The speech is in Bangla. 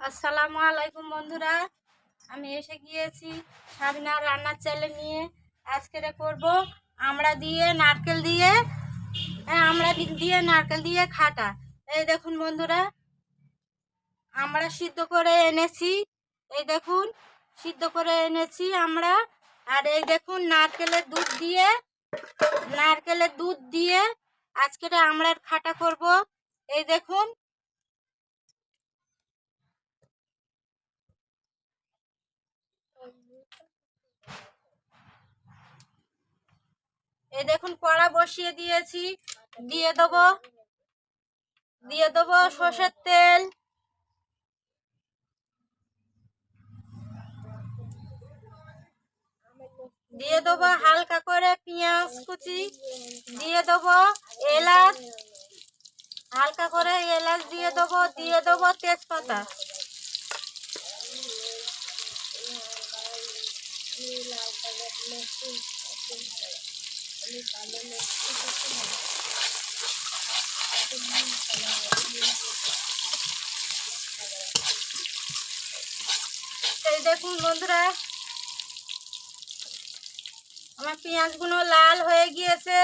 আসসালামু আলাইকুম বন্ধুরা, আমি এসে গিয়েছি সাবিনার রান্নার চ্যানেল নিয়ে। আজকে করব আমরা দিয়ে নারকেল দিয়ে নারকেল দিয়ে খাটা। এই দেখুন বন্ধুরা, আমরা সিদ্ধ করে এনেছি। এই দেখুন, সিদ্ধ করে এনেছি আমরা। আর এই দেখুন নারকেলের দুধ দিয়ে আজকে আমরা খাটা করব। এই দেখুন, কড়া বসিয়ে দিয়েছি। দিয়ে দেবো সর্ষের তেল। দিয়ে দেবো হালকা করে পেঁয়াজ কুচি। দিয়ে দেবো এলাচ, হালকা করে এলাচ দিয়ে দেবো তেজপাতা। এই দেখুন বন্ধুরা, আমার পেঁয়াজগুলো লাল হয়ে গিয়েছে।